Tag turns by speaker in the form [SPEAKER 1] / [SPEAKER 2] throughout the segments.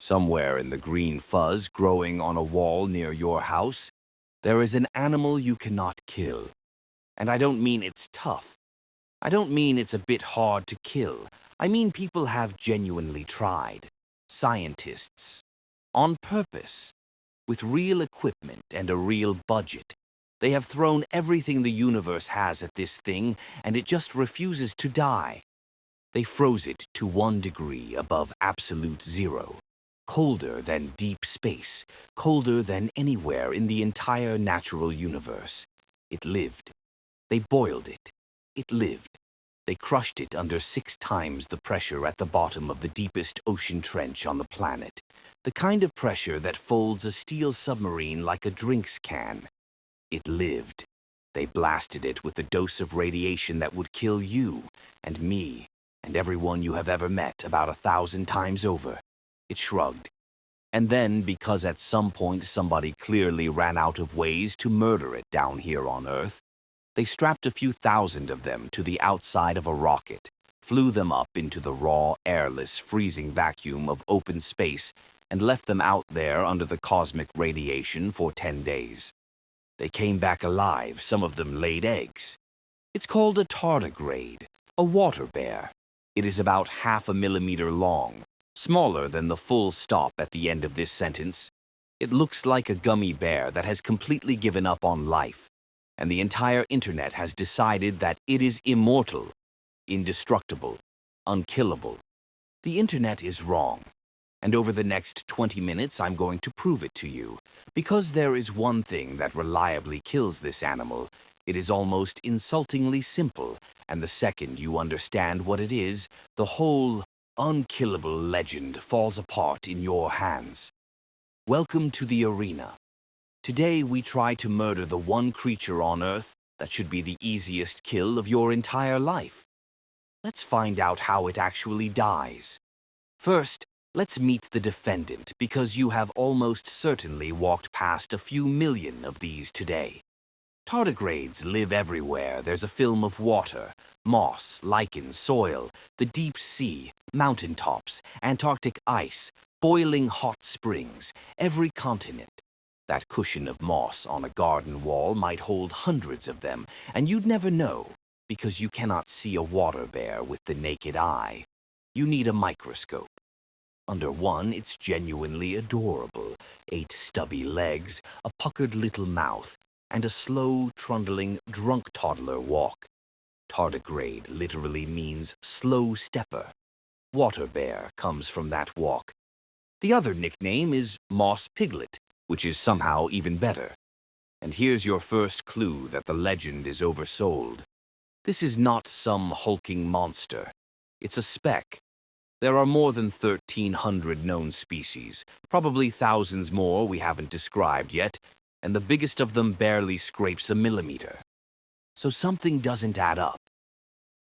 [SPEAKER 1] Somewhere in the green fuzz growing on a wall near your house, there is an animal you cannot kill. And I don't mean it's tough. I don't mean it's a bit hard to kill. I mean people have genuinely tried. Scientists. On purpose. With real equipment and a real budget. They have thrown everything the universe has at this thing, and it just refuses to die. They froze it to 1 degree above absolute zero. Colder than deep space, colder than anywhere in the entire natural universe. It lived. They boiled it. It lived. They crushed it under 6 times the pressure at the bottom of the deepest ocean trench on the planet. The kind of pressure that folds a steel submarine like a drinks can. It lived. They blasted it with a dose of radiation that would kill you and me and everyone you have ever met about 1,000 times over. It shrugged. And then, because at some point somebody clearly ran out of ways to murder it down here on Earth, they strapped a few thousand of them to the outside of a rocket, flew them up into the raw, airless, freezing vacuum of open space, and left them out there under the cosmic radiation for 10 days. They came back alive, some of them laid eggs. It's called a tardigrade, a water bear. It is about 1/2 millimeter long, smaller than the full stop at the end of this sentence. It looks like a gummy bear that has completely given up on life, and the entire internet has decided that it is immortal, indestructible, unkillable. The internet is wrong, and over the next 20 minutes I'm going to prove it to you, because there is one thing that reliably kills this animal. It is almost insultingly simple, and the second you understand what it is, the whole unkillable legend falls apart in your hands. Welcome to the arena. Today we try to murder the one creature on Earth that should be the easiest kill of your entire life. Let's find out how it actually dies. First, let's meet the defendant, because you have almost certainly walked past a few million of these today. Tardigrades live everywhere. There's a film of water, moss, lichen, soil, the deep sea, mountaintops, Antarctic ice, boiling hot springs, every continent. That cushion of moss on a garden wall might hold hundreds of them, and you'd never know, because you cannot see a water bear with the naked eye. You need a microscope. Under one, it's genuinely adorable. 8 stubby legs, a puckered little mouth, and a slow, trundling, drunk toddler walk. Tardigrade literally means slow stepper. Water bear comes from that walk. The other nickname is moss piglet, which is somehow even better. And here's your first clue that the legend is oversold. This is not some hulking monster. It's a speck. There are more than 1,300 known species, probably thousands more we haven't described yet, and the biggest of them barely scrapes a millimeter. So something doesn't add up.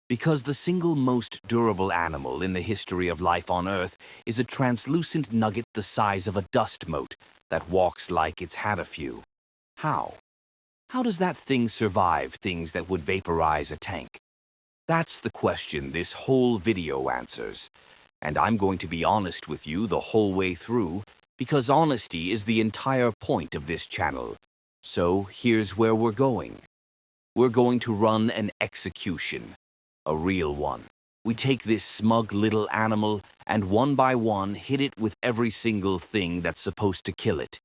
[SPEAKER 1] Because the single most durable animal in the history of life on Earth is a translucent nugget the size of a dust mote that walks like it's had a few. How? How does that thing survive things that would vaporize a tank? That's the question this whole video answers. And I'm going to be honest with you the whole way through, because honesty is the entire point of this channel. So here's where we're going. We're going to run an execution. A real one. We take this smug little animal and one by one hit it with every single thing that's supposed to kill it.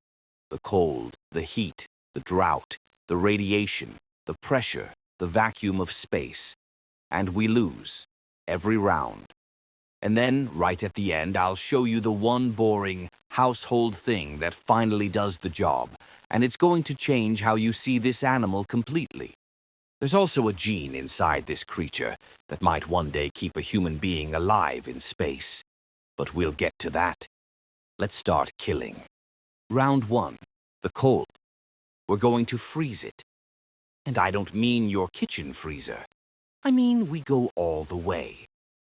[SPEAKER 1] The cold, the heat, the drought, the radiation, the pressure, the vacuum of space. And we lose. Every round. And then, right at the end, I'll show you the one boring, household thing that finally does the job, and it's going to change how you see this animal completely. There's also a gene inside this creature that might one day keep a human being alive in space. But we'll get to that. Let's start killing. Round 1. The cold. We're going to freeze it. And I don't mean your kitchen freezer. I mean we go all the way.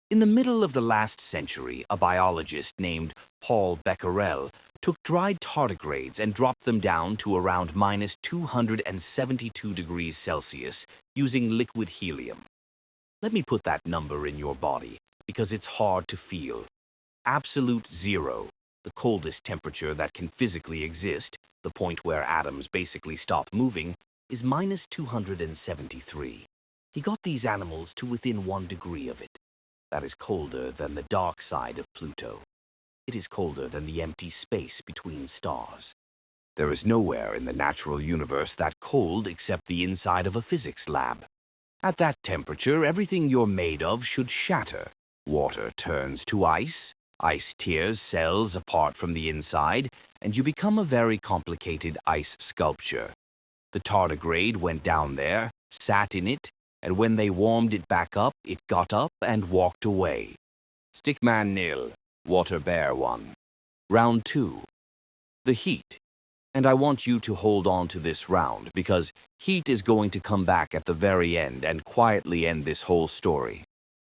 [SPEAKER 1] In the middle of the last century, a biologist named Paul Becquerel took dried tardigrades and dropped them down to around minus 272 degrees Celsius using liquid helium. Let me put that number in your body, because it's hard to feel. Absolute zero. The coldest temperature that can physically exist, the point where atoms basically stop moving, is minus 273. He got these animals to within 1 degree of it. That is colder than the dark side of Pluto. It is colder than the empty space between stars. There is nowhere in the natural universe that cold except the inside of a physics lab. At that temperature, everything you're made of should shatter. Water turns to ice, ice tears cells apart from the inside, and you become a very complicated ice sculpture. The tardigrade went down there, sat in it, and when they warmed it back up, it got up and walked away. Stickman 0, Water Bear 1. Round 2. The heat. And I want you to hold on to this round, because heat is going to come back at the very end and quietly end this whole story.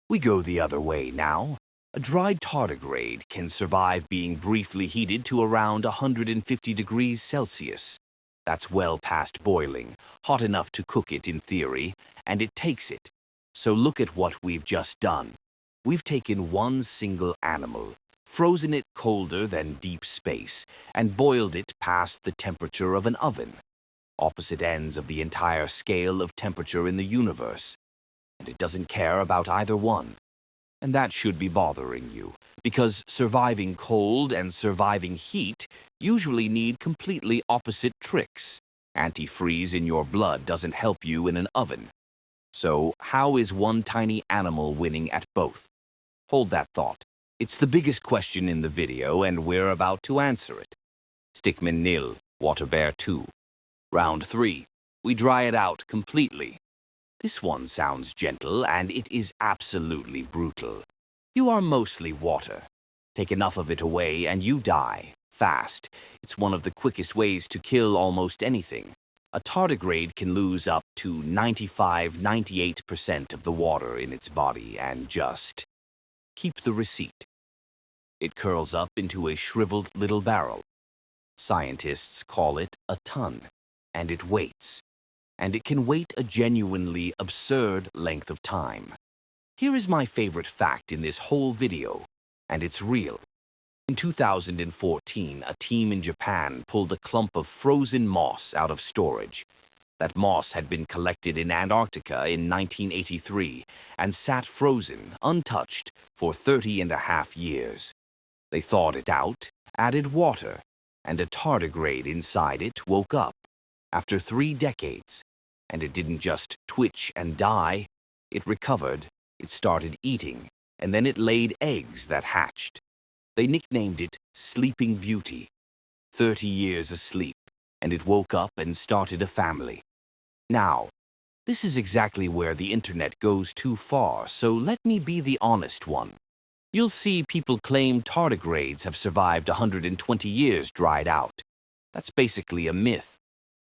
[SPEAKER 1] We go the other way now. A dried tardigrade can survive being briefly heated to around 150 degrees Celsius. That's well past boiling, hot enough to cook it in theory, and it takes it. So look at what we've just done. We've taken one single animal, frozen it colder than deep space, and boiled it past the temperature of an oven. Opposite ends of the entire scale of temperature in the universe. And it doesn't care about either one. And that should be bothering you, because surviving cold and surviving heat usually need completely opposite tricks. Antifreeze in your blood doesn't help you in an oven. So how is one tiny animal winning at both? Hold that thought. It's the biggest question in the video, and we're about to answer it. Stickman 0, Water Bear 2. Round 3. We dry it out completely. This one sounds gentle, and it is absolutely brutal. You are mostly water. Take enough of it away, and you die. Fast. It's one of the quickest ways to kill almost anything. A tardigrade can lose up to 95–98% of the water in its body, and just keep the receipt. It curls up into a shriveled little barrel. Scientists call it a ton, and it waits. And it can wait a genuinely absurd length of time. Here is my favorite fact in this whole video, and it's real. In 2014, a team in Japan pulled a clump of frozen moss out of storage. That moss had been collected in Antarctica in 1983 and sat frozen, untouched, for 30.5 years. They thawed it out, added water, and a tardigrade inside it woke up. After 3 decades, and it didn't just twitch and die, it recovered, it started eating, and then it laid eggs that hatched. They nicknamed it Sleeping Beauty. 30 years asleep, and it woke up and started a family. Now, this is exactly where the internet goes too far, so let me be the honest one. You'll see people claim tardigrades have survived 120 years dried out. That's basically a myth.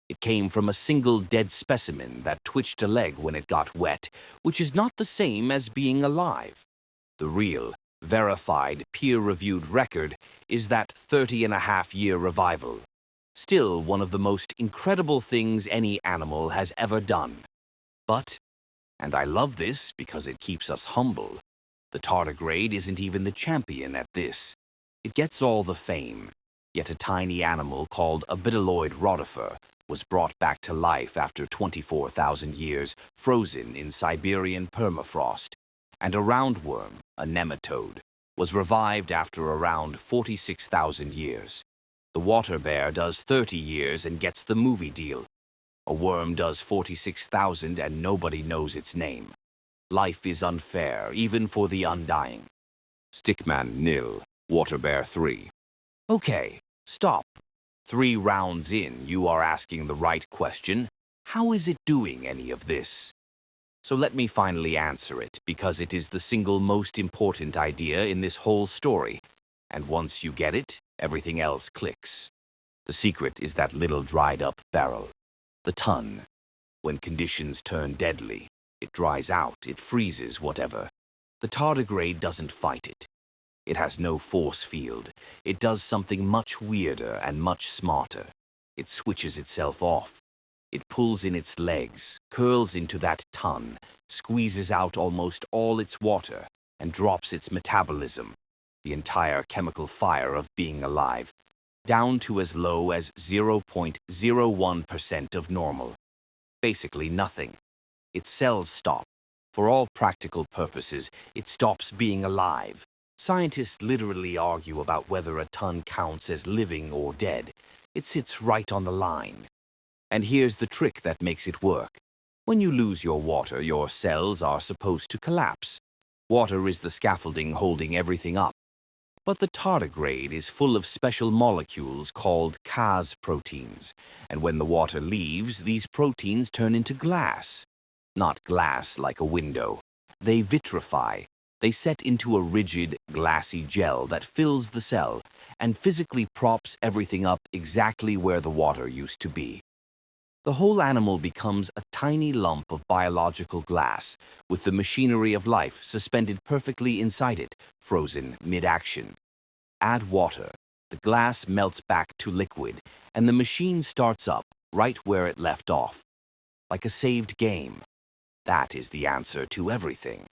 [SPEAKER 1] It came from a single dead specimen that twitched a leg when it got wet, which is not the same as being alive. The real, verified, peer-reviewed record is that 30.5-year revival. Still one of the most incredible things any animal has ever done. But, and I love this because it keeps us humble, the tardigrade isn't even the champion at this. It gets all the fame. Yet a tiny animal called a bityloid rotifer was brought back to life after 24,000 years, frozen in Siberian permafrost. And a roundworm, a nematode, was revived after around 46,000 years. The water bear does 30 years and gets the movie deal. A worm does 46,000 and nobody knows its name. Life is unfair, even for the undying. Stickman 0, Water Bear 3. Okay, stop. 3 rounds in, you are asking the right question. How is it doing any of this? So let me finally answer it, because it is the single most important idea in this whole story. And once you get it, everything else clicks. The secret is that little dried-up barrel. The ton. When conditions turn deadly, it dries out, it freezes, whatever. The tardigrade doesn't fight it. It has no force field. It does something much weirder and much smarter. It switches itself off. It pulls in its legs, curls into that ton, squeezes out almost all its water, and drops its metabolism. the entire chemical fire of being alive, down to as low as 0.01% of normal. Basically nothing. Its cells stop. For all practical purposes, it stops being alive. Scientists literally argue about whether a ton counts as living or dead. It sits right on the line. And here's the trick that makes it work. When you lose your water, your cells are supposed to collapse. Water is the scaffolding holding everything up. But the tardigrade is full of special molecules called Cas proteins, and when the water leaves, these proteins turn into glass. Not glass like a window. They vitrify. They set into a rigid, glassy gel that fills the cell and physically props everything up exactly where the water used to be. The whole animal becomes a tiny lump of biological glass, with the machinery of life suspended perfectly inside it, frozen mid-action. Add water, the glass melts back to liquid, and the machine starts up right where it left off. Like a saved game. That is the answer to everything.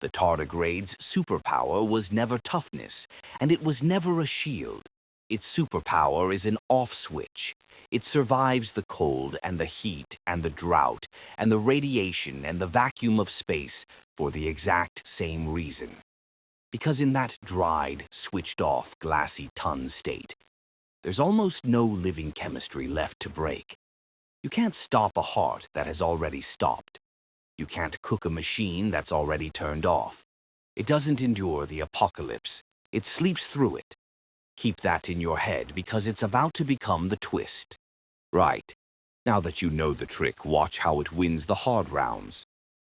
[SPEAKER 1] The tardigrade's superpower was never toughness, and it was never a shield. Its superpower is an off switch. It survives the cold and the heat and the drought and the radiation and the vacuum of space for the exact same reason. Because in that dried, switched-off, glassy ton state, there's almost no living chemistry left to break. You can't stop a heart that has already stopped. You can't cook a machine that's already turned off. It doesn't endure the apocalypse. It sleeps through it. Keep that in your head because it's about to become the twist. Right. Now that you know the trick, watch how it wins the hard rounds.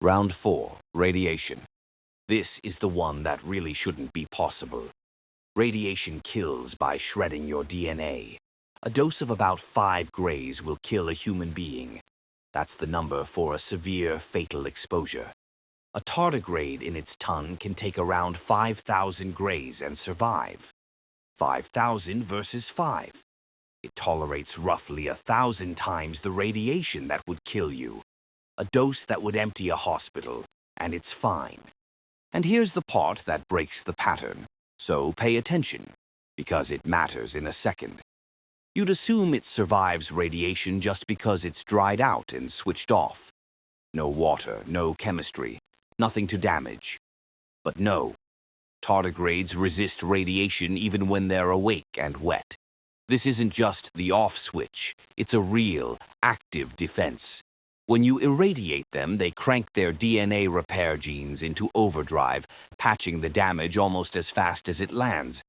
[SPEAKER 1] Round 4, radiation. This is the one that really shouldn't be possible. Radiation kills by shredding your DNA. A dose of about 5 grays will kill a human being. That's the number for a severe, fatal exposure. A tardigrade in its ton can take around 5,000 grays and survive. 5,000 versus 5. It tolerates roughly 1,000 times the radiation that would kill you. A dose that would empty a hospital, and it's fine. And here's the part that breaks the pattern, so pay attention, because it matters in a second. You'd assume it survives radiation just because it's dried out and switched off. No water, no chemistry, nothing to damage. But no, tardigrades resist radiation even when they're awake and wet. This isn't just the off switch, it's a real, active defense. When you irradiate them, they crank their DNA repair genes into overdrive, patching the damage almost as fast as it lands.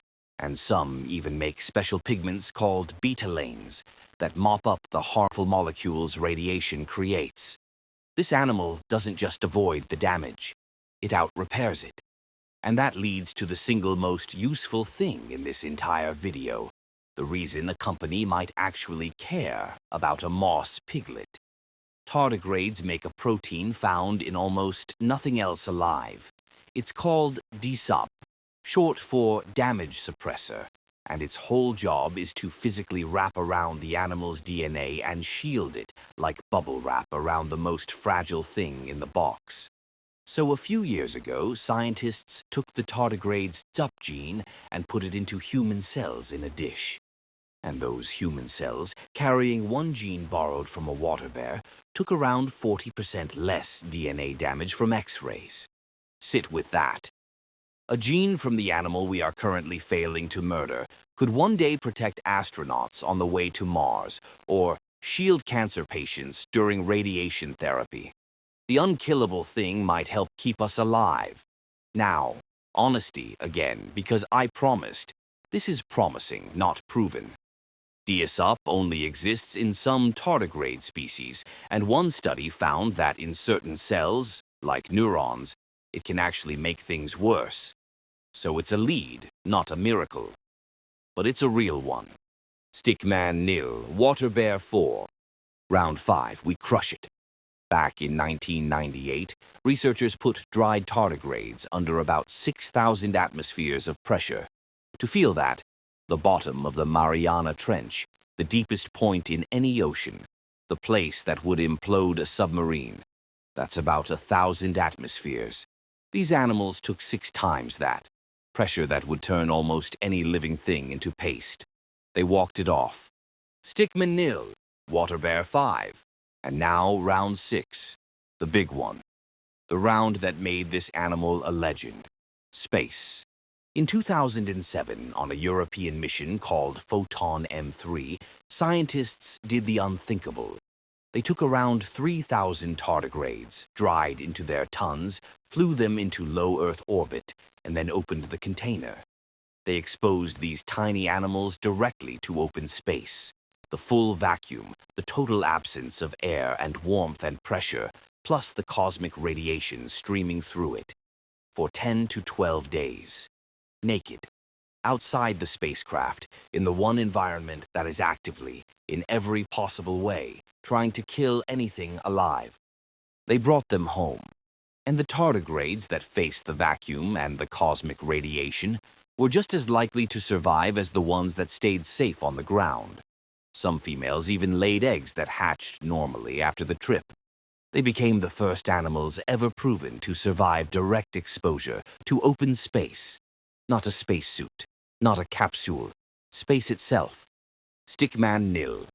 [SPEAKER 1] And some even make special pigments called betalains that mop up the harmful molecules radiation creates. This animal doesn't just avoid the damage, it out-repairs it. And that leads to the single most useful thing in this entire video, the reason a company might actually care about a moss piglet. Tardigrades make a protein found in almost nothing else alive. It's called DSUP, short for damage suppressor, and its whole job is to physically wrap around the animal's DNA and shield it like bubble wrap around the most fragile thing in the box. So a few years ago, scientists took the tardigrade's DSUP gene and put it into human cells in a dish. And those human cells, carrying one gene borrowed from a water bear, took around 40% less DNA damage from X-rays. Sit with that. A gene from the animal we are currently failing to murder could one day protect astronauts on the way to Mars or shield cancer patients during radiation therapy. The unkillable thing might help keep us alive. Now, honesty again, because I promised. This is promising, not proven. DSUP only exists in some tardigrade species, and one study found that in certain cells, like neurons, it can actually make things worse. So it's a lead, not a miracle. But it's a real one. Stickman 0, Water Bear 4. Round 5, we crush it. Back in 1998, researchers put dried tardigrades under about 6,000 atmospheres of pressure. To feel that, the bottom of the Mariana Trench, the deepest point in any ocean, the place that would implode a submarine. That's about 1,000 atmospheres. These animals took 6 times that. pressure that would turn almost any living thing into paste. They walked it off. Stickman nil, Water Bear 5, and now round 6, the big one. The round that made this animal a legend. Space. In 2007, on a European mission called Photon M3, scientists did the unthinkable. They took around 3,000 tardigrades, dried into their tons, flew them into low Earth orbit, and then opened the container. They exposed these tiny animals directly to open space. The full vacuum, the total absence of air and warmth and pressure, plus the cosmic radiation streaming through it, for 10 to 12 days. Naked, outside the spacecraft, in the one environment that is actively, in every possible way, trying to kill anything alive. They brought them home, and the tardigrades that faced the vacuum and the cosmic radiation were just as likely to survive as the ones that stayed safe on the ground. Some females even laid eggs that hatched normally after the trip. They became the first animals ever proven to survive direct exposure to open space. Not a spacesuit, not a capsule, space itself. Stickman nil,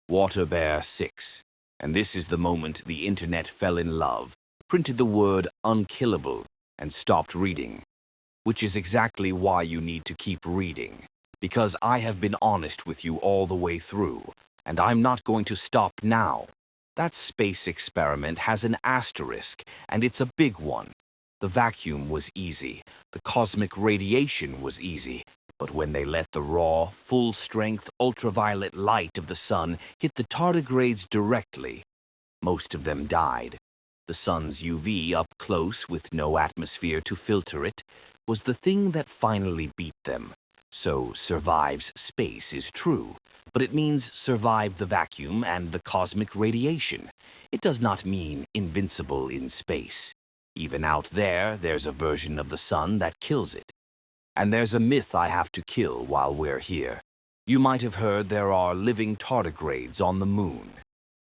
[SPEAKER 1] Water Bear 6. And this is the moment the internet fell in love, printed the word unkillable, and stopped reading. Which is exactly why you need to keep reading. Because I have been honest with you all the way through, and I'm not going to stop now. That space experiment has an asterisk, and it's a big one. The vacuum was easy, the cosmic radiation was easy, but when they let the raw, full-strength, ultraviolet light of the sun hit the tardigrades directly, most of them died. The sun's UV up close with no atmosphere to filter it was the thing that finally beat them. So survives space is true, but it means survive the vacuum and the cosmic radiation. It does not mean invincible in space. Even out there, there's a version of the sun that kills it. And there's a myth I have to kill while we're here. You might have heard there are living tardigrades on the moon.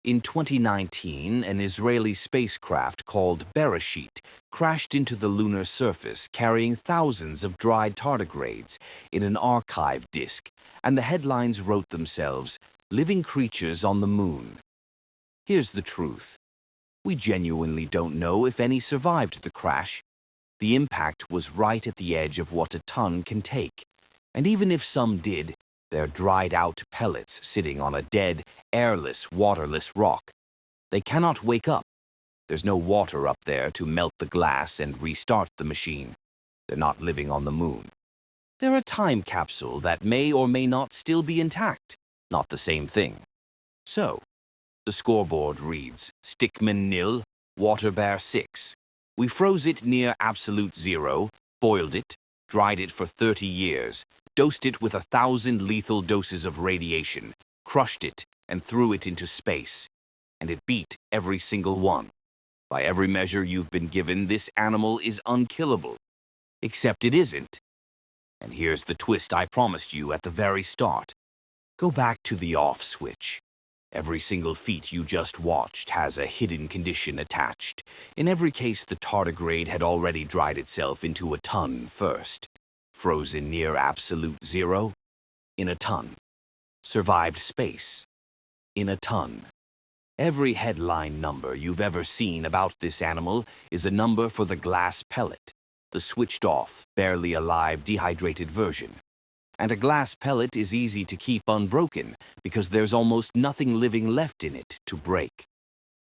[SPEAKER 1] In 2019, an Israeli spacecraft called Bereshit crashed into the lunar surface carrying thousands of dried tardigrades in an archive disk, and the headlines wrote themselves, "Living Creatures on the Moon." Here's the truth. We genuinely don't know if any survived the crash. The impact was right at the edge of what a ton can take, and even if some did, they're dried-out pellets sitting on a dead, airless, waterless rock. They cannot wake up. There's no water up there to melt the glass and restart the machine. They're not living on the moon. They're a time capsule that may or may not still be intact. Not the same thing. So, the scoreboard reads, Stickman nil, Water Bear 6. We froze it near absolute zero, boiled it, dried it for 30 years, dosed it with 1,000 lethal doses of radiation, crushed it, and threw it into space. And it beat every single one. By every measure you've been given, this animal is unkillable. Except it isn't. And here's the twist I promised you at the very start. Go back to the off switch. Every single feat you just watched has a hidden condition attached. In every case, the tardigrade had already dried itself into a ton first. Frozen near absolute zero? In a ton. Survived space? In a ton. Every headline number you've ever seen about this animal is a number for the glass pellet, the switched-off, barely alive, dehydrated version. And a glass pellet is easy to keep unbroken because there's almost nothing living left in it to break.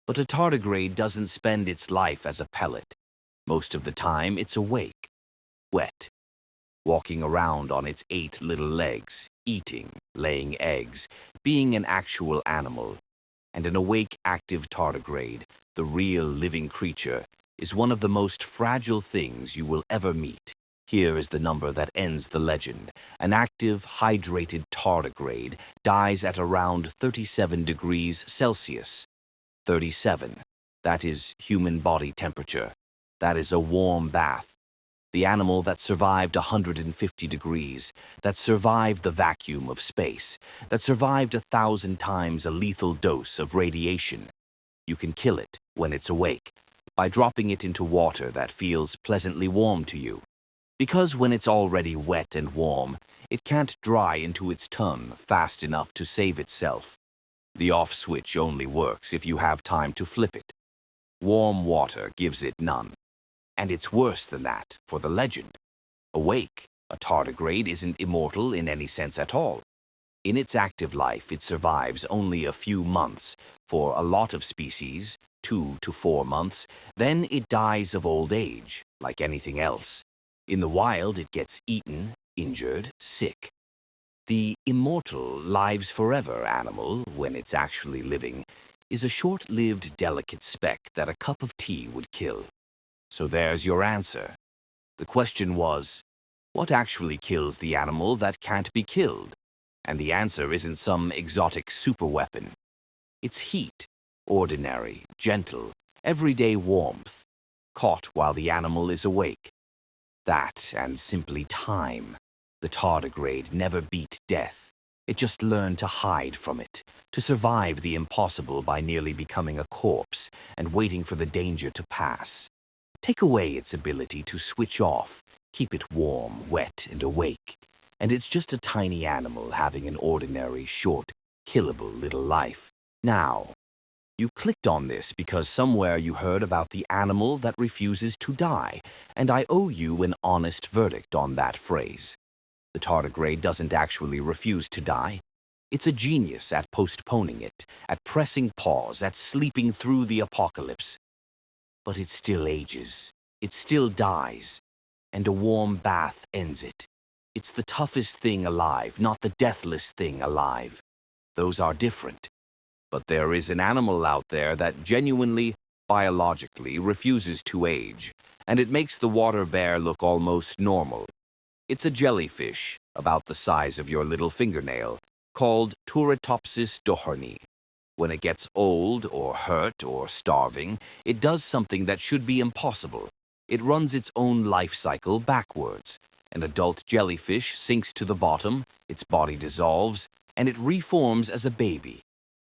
[SPEAKER 1] But a tardigrade doesn't spend its life as a pellet. Most of the time, it's awake, wet, walking around on its 8 little legs, eating, laying eggs, being an actual animal. And an awake, active tardigrade, the real living creature, is one of the most fragile things you will ever meet. Here is the number that ends the legend. An active, hydrated tardigrade dies at around 37 degrees Celsius. 37. That is human body temperature. That is a warm bath. The animal that survived 150 degrees, that survived the vacuum of space, that survived 1,000 times a lethal dose of radiation. You can kill it when it's awake by dropping it into water that feels pleasantly warm to you. Because when it's already wet and warm, it can't dry into its tongue fast enough to save itself. The off switch only works if you have time to flip it. Warm water gives it none. And it's worse than that for the legend. Awake, a tardigrade isn't immortal in any sense at all. In its active life, it survives only a few months. For a lot of species, 2 to 4 months, then it dies of old age, like anything else. In the wild, it gets eaten, injured, sick. The immortal, lives forever animal, when it's actually living, is a short-lived, delicate speck that a cup of tea would kill. So there's your answer. The question was, what actually kills the animal that can't be killed? And the answer isn't some exotic superweapon. It's heat, ordinary, gentle, everyday warmth, caught while the animal is awake. That, and simply time. The tardigrade never beat death. It just learned to hide from it, to survive the impossible by nearly becoming a corpse and waiting for the danger to pass. Take away its ability to switch off, keep it warm, wet, and awake, and it's just a tiny animal having an ordinary, short, killable little life. Now, you clicked on this because somewhere you heard about the animal that refuses to die, and I owe you an honest verdict on that phrase. The tardigrade doesn't actually refuse to die. It's a genius at postponing it, at pressing pause, at sleeping through the apocalypse. But it still ages. It still dies. And a warm bath ends it. It's the toughest thing alive, not the deathless thing alive. Those are different. But there is an animal out there that genuinely, biologically, refuses to age, and it makes the water bear look almost normal. It's a jellyfish, about the size of your little fingernail, called Turritopsis dohrnii. When it gets old, or hurt, or starving, it does something that should be impossible. It runs its own life cycle backwards. An adult jellyfish sinks to the bottom, its body dissolves, and it reforms as a baby.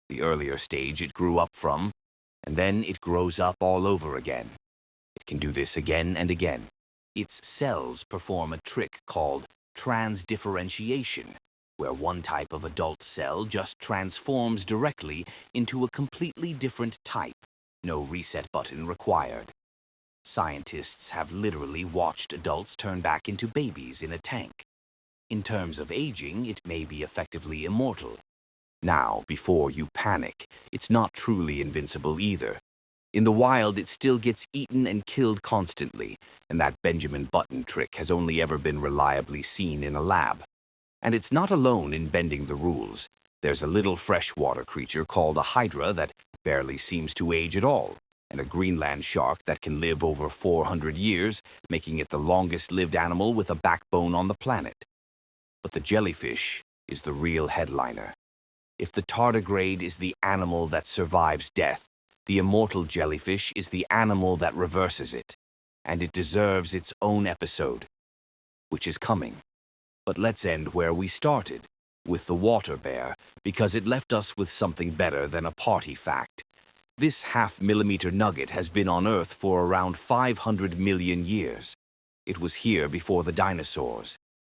[SPEAKER 1] The earlier stage it grew up from, and then it grows up all over again. It can do this again and again. Its cells perform a trick called transdifferentiation, where one type of adult cell just transforms directly into a completely different type, no reset button required. Scientists have literally watched adults turn back into babies in a tank. In terms of aging, it may be effectively immortal. Now, before you panic, it's not truly invincible either. In the wild, it still gets eaten and killed constantly, and that Benjamin Button trick has only ever been reliably seen in a lab. And it's not alone in bending the rules. There's a little freshwater creature called a hydra that barely seems to age at all, and a Greenland shark that can live over 400 years, making it the longest-lived animal with a backbone on the planet. But the jellyfish is the real headliner. If the tardigrade is the animal that survives death, the immortal jellyfish is the animal that reverses it, and it deserves its own episode, which is coming. But let's end where we started, with the water bear, because it left us with something better than a party fact. This half-millimetre nugget has been on Earth for around 500 million years. It was here before the dinosaurs.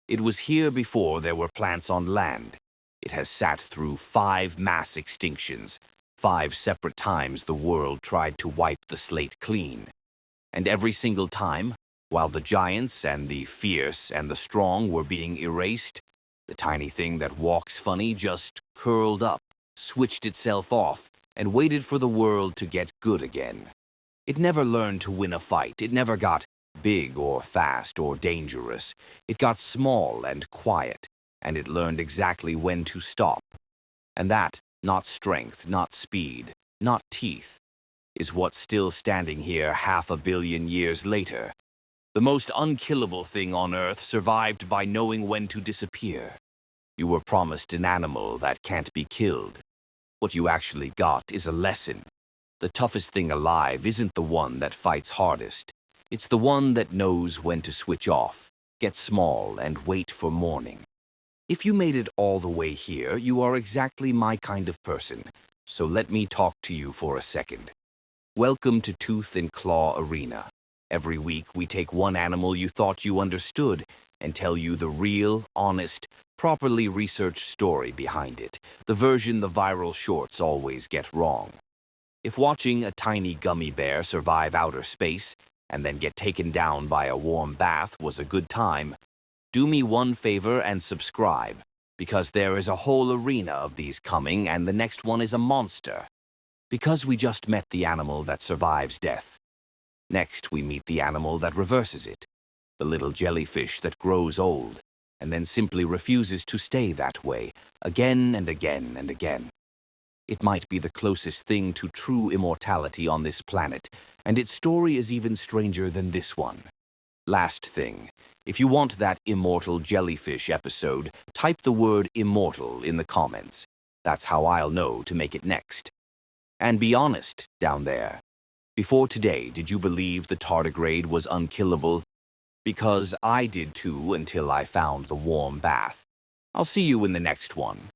[SPEAKER 1] It was here before there were plants on land. It has sat through 5 mass extinctions, 5 separate times the world tried to wipe the slate clean. And every single time, while the giants and the fierce and the strong were being erased, the tiny thing that walks funny just curled up, switched itself off, and waited for the world to get good again. It never learned to win a fight. It never got big or fast or dangerous. It got small and quiet, and it learned exactly when to stop. And that, not strength, not speed, not teeth, is what's still standing here 500 million years later. The most unkillable thing on Earth survived by knowing when to disappear. You were promised an animal that can't be killed. What you actually got is a lesson. The toughest thing alive isn't the one that fights hardest. It's the one that knows when to switch off, get small, and wait for morning. If you made it all the way here, you are exactly my kind of person, so let me talk to you for a second. Welcome to Tooth and Claw Arena. Every week, we take one animal you thought you understood and tell you the real, honest, properly researched story behind it, the version the viral shorts always get wrong. If watching a tiny gummy bear survive outer space and then get taken down by a warm bath was a good time, do me one favor and subscribe, because there is a whole arena of these coming and the next one is a monster. Because we just met the animal that survives death. Next, we meet the animal that reverses it, the little jellyfish that grows old and then simply refuses to stay that way, again and again and again. It might be the closest thing to true immortality on this planet, and its story is even stranger than this one. Last thing, if you want that immortal jellyfish episode, type the word immortal in the comments. That's how I'll know to make it next. And be honest, down there. Before today, did you believe the tardigrade was unkillable? Because I did too until I found the warm bath. I'll see you in the next one.